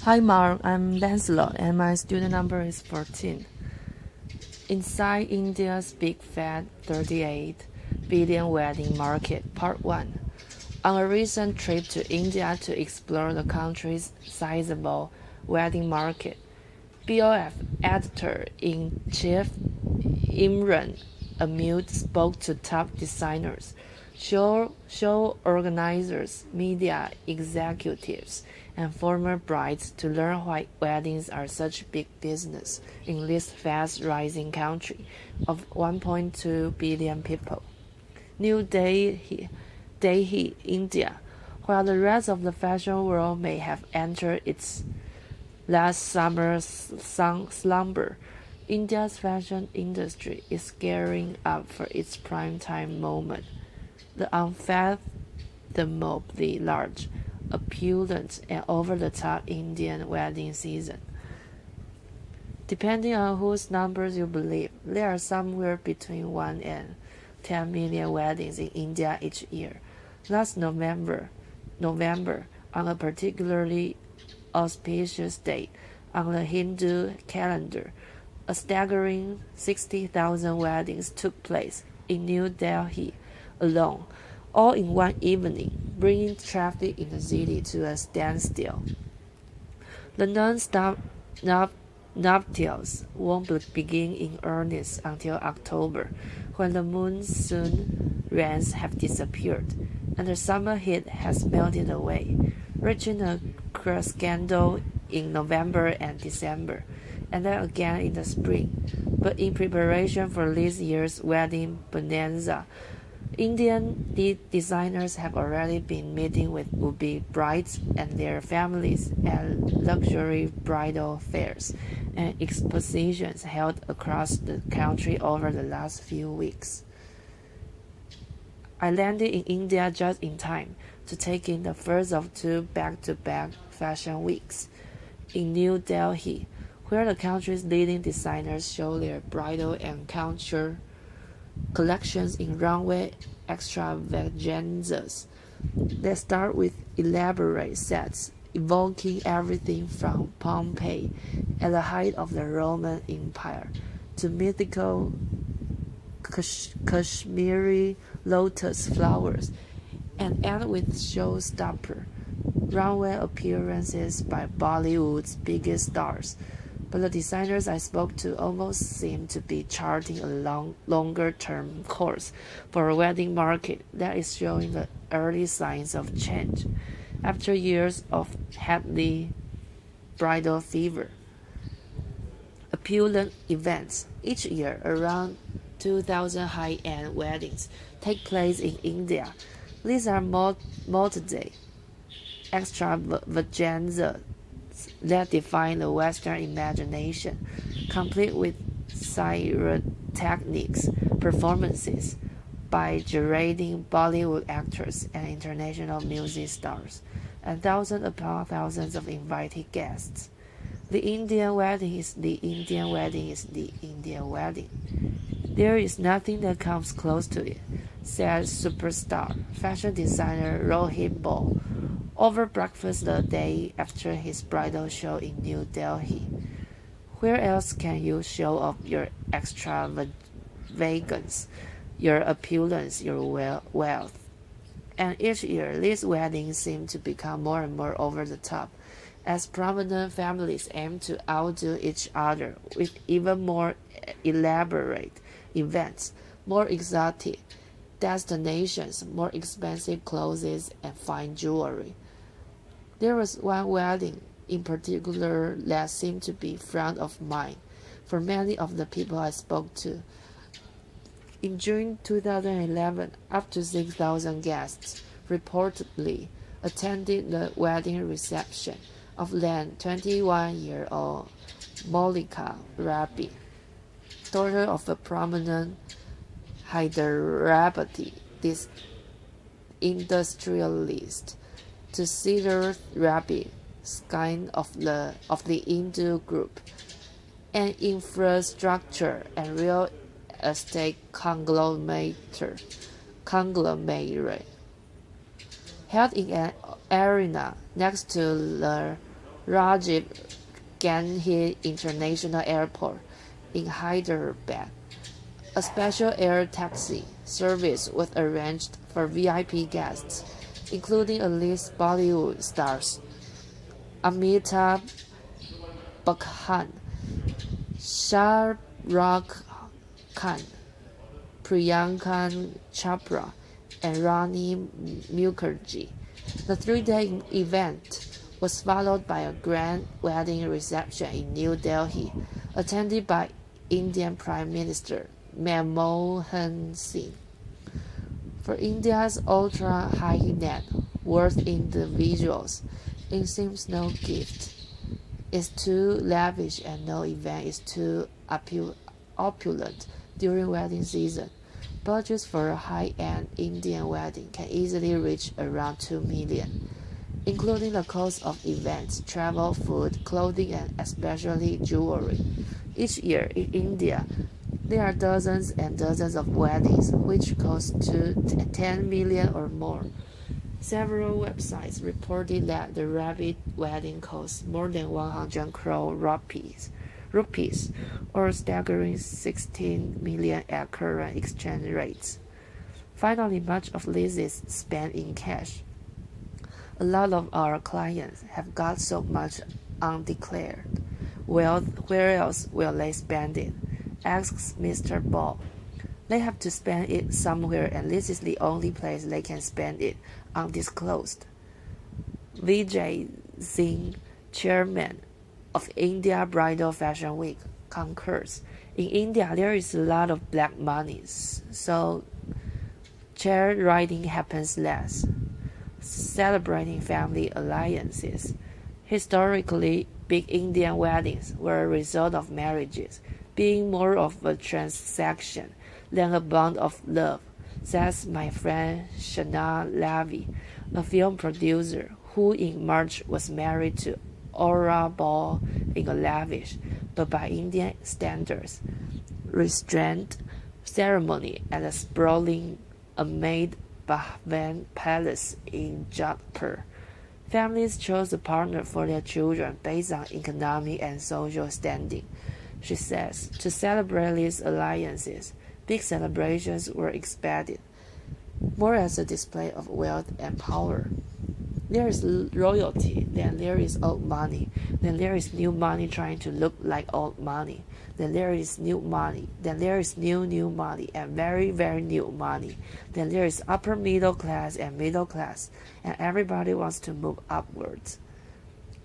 Hi Mark, I'm Lancelot and my student number is 14. Inside India's Big Fat 38 Billion Wedding Market Part 1. On a recent trip to India to explore the country's sizable wedding market, BOF editor-in-chief Imran Amud spoke to top designers, show organizers, media executives, and former brides to learn why weddings are such big business in this fast-rising country of 1.2 billion people. New Delhi, India. While the rest of the fashion world may have entered its last summer's slumber, India's fashion industry is gearing up for its prime-time moment. The unfathomably large, opulent, and over-the-top Indian wedding season. Depending on whose numbers you believe, there are somewhere between 1 and 10 million weddings in India each year. Last November, on a particularly auspicious date on the Hindu calendar, a staggering 60,000 weddings took place in New Delhi alone, all in one evening, bringing traffic in the city to a standstill. The non-stop nuptials won't begin in earnest until October, when the monsoon rains have disappeared and the summer heat has melted away, reaching a crescendo in November and December, and then again in the spring. But in preparation for this year's wedding bonanza, Indian designers have already been meeting with would-be brides and their families at luxury bridal fairs and expositions held across the country over the last few weeks. I landed in India just in time to take in the first of two back-to-back fashion weeks in New Delhi, where the country's leading designers show their bridal and couture collections in runway extravaganzas. They start with elaborate sets evoking everything from Pompeii at the height of the Roman Empire to mythical Kashmiri lotus flowers, and end with showstopper runway appearances by Bollywood's biggest stars. But the designers I spoke to almost seemed to be charting a longer-term course for a wedding market that is showing the early signs of change after years of heavy bridal fever. Opulent events. Each year, around 2,000 high-end weddings take place in India. These are multi-day extravaganzas that define the Western imagination, complete with pyrotechnics performances by gyrating Bollywood actors and international music stars, and thousands upon thousands of invited guests. The Indian wedding is the Indian wedding is the Indian wedding. There is nothing that comes close to it, said superstar fashion designer Rohit Bol over breakfast the day after his bridal show in New Delhi. Where else can you show off your extravagance, your opulence, your wealth? And each year, these weddings seem to become more and more over the top, as prominent families aim to outdo each other with even more elaborate events, more exotic destinations, more expensive clothes, and fine jewelry. There was one wedding in particular that seemed to be front of mind for many of the people I spoke to. In June 2011, up to 6,000 guests reportedly attended the wedding reception of then 21-year-old Monica Rabi, daughter of a prominent Hyderabadi industrialist, to Sridhar Rabi, scion of the Hindu Group, an infrastructure and real estate conglomerate, held in an arena next to the Rajiv Gandhi International Airport in Hyderabad. A special air taxi service was arranged for VIP guests, including a list Bollywood stars Amitabh Bachchan, Shah Rukh Khan, Priyanka Chopra, and Rani Mukherjee. The three-day event was followed by a grand wedding reception in New Delhi, attended by Indian Prime Minister Manmohan Singh. For India's ultra-high net worth individuals, it seems no gift is too lavish and no event is too opulent during wedding season. Budgets for a high-end Indian wedding can easily reach around 2 million, including the cost of events, travel, food, clothing, and especially jewelry. Each year in India, there are dozens and dozens of weddings which cost to 10 million or more. Several websites reported that the rabbit wedding costs more than 100 crore rupees, or a staggering 16 million at current exchange rates. Finally, much of this is spent in cash. A lot of our clients have got so much undeclared wealth, where else will they spend it? Asks Mr. Ball. They have to spend it somewhere, and this is the only place they can spend it, undisclosed. Vijay Singh, chairman of India Bridal Fashion Week, concurs. In India, there is a lot of black money, so chair riding happens less. Celebrating family alliances. Historically, big Indian weddings were a result of marriages being more of a transaction than a bond of love, says my friend Shana Lavi, a film producer who in March was married to Aura Ball in a lavish, but by Indian standards, restrained ceremony at a sprawling Ahmed Bhavan Palace in Jodhpur. Families chose a partner for their children based on economic and social standing. She says, to celebrate these alliances, big celebrations were expected, more as a display of wealth and power. There is royalty, then there is old money, then there is new money trying to look like old money, then there is new money, then there is new money, and very, very new money, then there is upper middle class, and everybody wants to move upwards.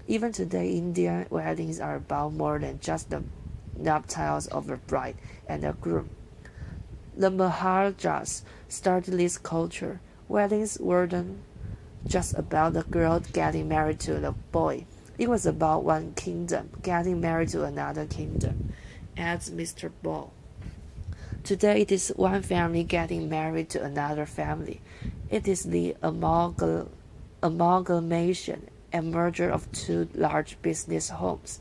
Even today, Indian weddings are about more than just the nuptials of a bride and a groom. The Maharajas started this culture. Weddings weren't just about the girl getting married to the boy. It was about one kingdom getting married to another kingdom, adds Mr. Ball. Today it is one family getting married to another family. It is the amalgamation and merger of two large business homes.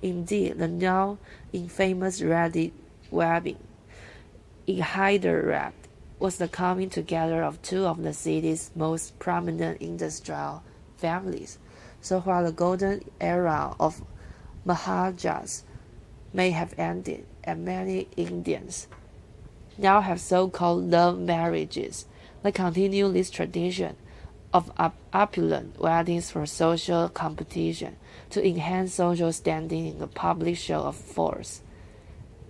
Indeed, the now infamous Reddit wedding in Hyderabad was the coming together of two of the city's most prominent industrial families. So while the golden era of Maharajas may have ended, and many Indians now have so-called love marriages, they continue this tradition of opulent weddings for social competition to enhance social standing in the public show of force.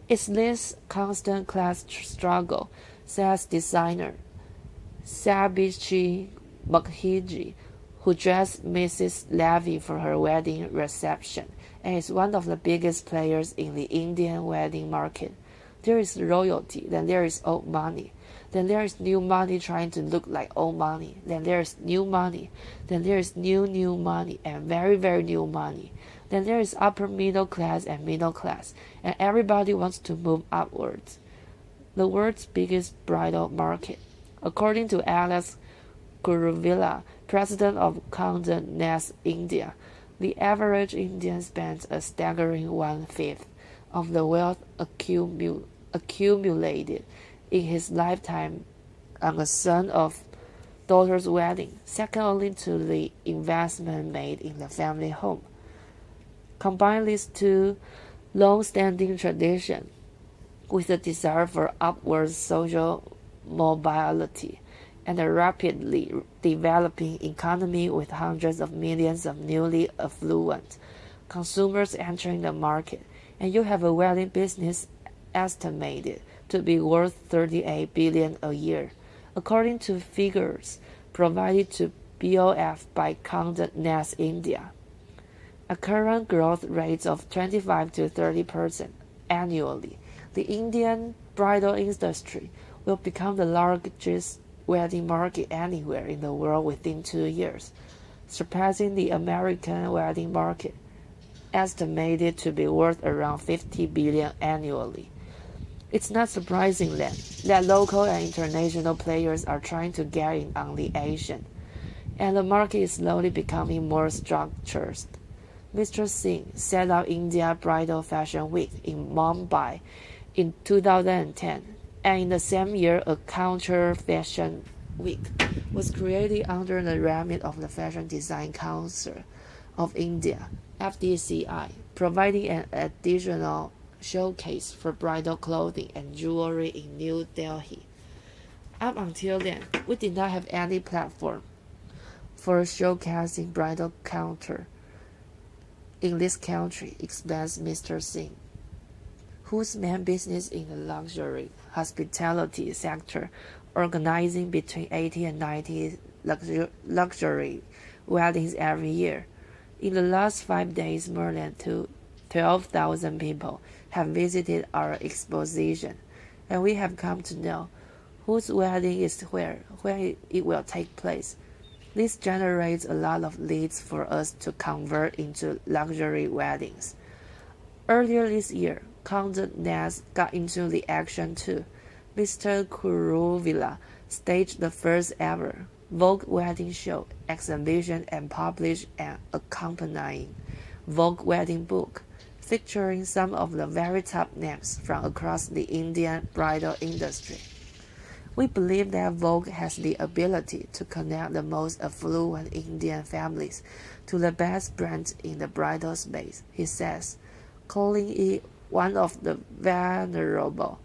It's this constant class struggle, says designer Sabitri Mukherjee, who dressed Mrs. Levy for her wedding reception and is one of the biggest players in the Indian wedding market. There is royalty, then there is old money, then there is new money trying to look like old money, then there is new money, then there is new money, and very, very new money. Then there is upper middle class, and everybody wants to move upwards. The world's biggest bridal market. According to Alex Guruvilla, president of Condé Nast India, the average Indian spends a staggering 1/5 of the wealth accumulated in his lifetime on a son or daughter's wedding, second only to the investment made in the family home. Combine these two long-standing traditions with a desire for upward social mobility and a rapidly developing economy with hundreds of millions of newly affluent consumers entering the market, and you have a wedding business estimated to be worth 38 billion a year, according to figures provided to BOF by Condé Nast India. A current growth rate of 25 to 30% annually, the Indian bridal industry will become the largest wedding market anywhere in the world within 2 years, surpassing the American wedding market, estimated to be worth around 50 billion annually. It's not surprising then that local and international players are trying to get in on the Asian, and the market is slowly becoming more structured. Mr. Singh set up India Bridal Fashion Week in Mumbai in 2010, and in the same year a counter fashion week was created under the remit of the Fashion Design Council of India, FDCI, providing an additional showcase for bridal clothing and jewelry in New Delhi. Up until then, we did not have any platform for showcasing bridal counter in this country, explains Mr. Singh, whose main business in the luxury hospitality sector, organizing between 80 and 90 luxury weddings every year. In the last 5 days, more than 12,000 people have visited our exposition, and we have come to know whose wedding is where, when it will take place. This generates a lot of leads for us to convert into luxury weddings. Earlier this year, Condé Nast got into the action too. Mr. Kuruvilla staged the first ever Vogue wedding show exhibition and published an accompanying Vogue wedding book featuring some of the very top names from across the Indian bridal industry. We believe that Vogue has the ability to connect the most affluent Indian families to the best brands in the bridal space, he says, calling it one of the venerable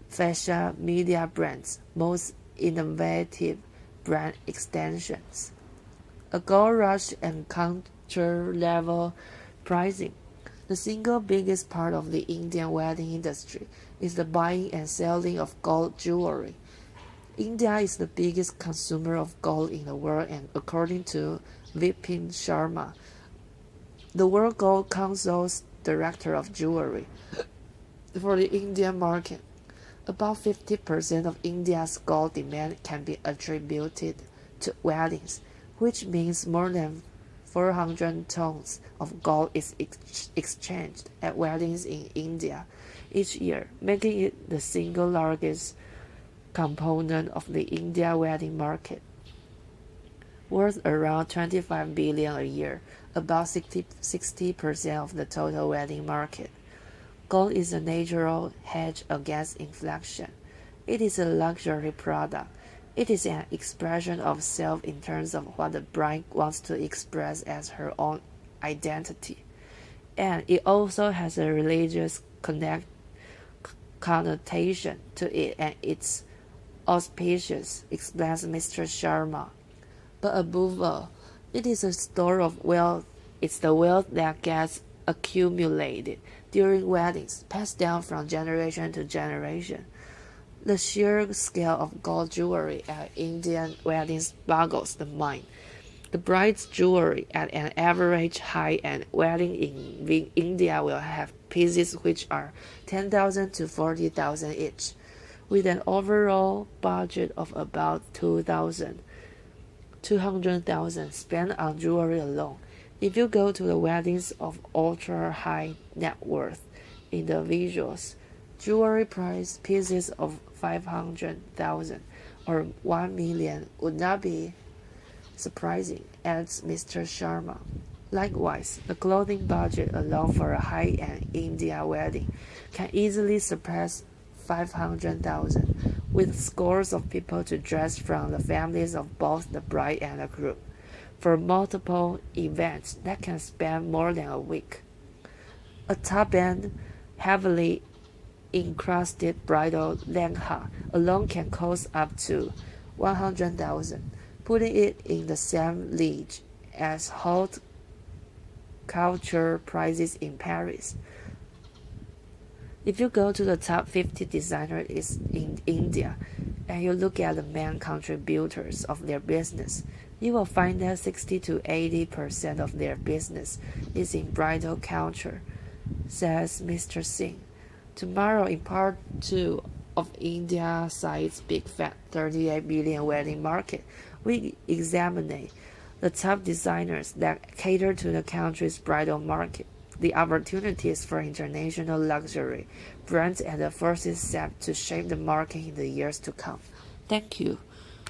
fashion media brand's most innovative brand extensions. A gold rush and counter-level pricing. The single biggest part of the Indian wedding industry is the buying and selling of gold jewelry. India is the biggest consumer of gold in the world, and according to Vipin Sharma, the World Gold Council's director of jewelry for the Indian market, about 50% of India's gold demand can be attributed to weddings, which means more than 400 tons of gold is exchanged at weddings in India each year, making it the single largest component of the India wedding market, worth around 25 billion a year, about 60% of the total wedding market. Gold is a natural hedge against inflation. It is a luxury product. It is an expression of self in terms of what the bride wants to express as her own identity. And it also has a religious connotation to it, and it's auspicious, explains Mr. Sharma. But above all, it is a store of wealth. It's the wealth that gets accumulated during weddings, passed down from generation to generation. The sheer scale of gold jewelry at Indian weddings boggles the mind. The bride's jewelry at an average high-end wedding in India will have pieces which are 10,000 to 40,000 each, with an overall budget of about 200,000 spent on jewelry alone. If you go to the weddings of ultra-high net worth individuals, jewelry price pieces of 500,000 or 1 million would not be surprising, adds Mr. Sharma. Likewise, the clothing budget alone for a high-end India wedding can easily surpass 500,000, with scores of people to dress from the families of both the bride and the groom, for multiple events that can span more than a week. A top-end, heavily encrusted bridal lehenga alone can cost up to 100,000, putting it in the same league as haute couture prices in Paris. If you go to the top 50 designers in India and you look at the main contributors of their business, you will find that 60 to 80% of their business is in bridal couture, says Mr. Singh. Tomorrow, in part 2 of India Side's Big Fat 38 billion wedding market, we examine the top designers that cater to the country's bridal market, the opportunities for international luxury brands, and the first step to shape the market in the years to come. Thank you.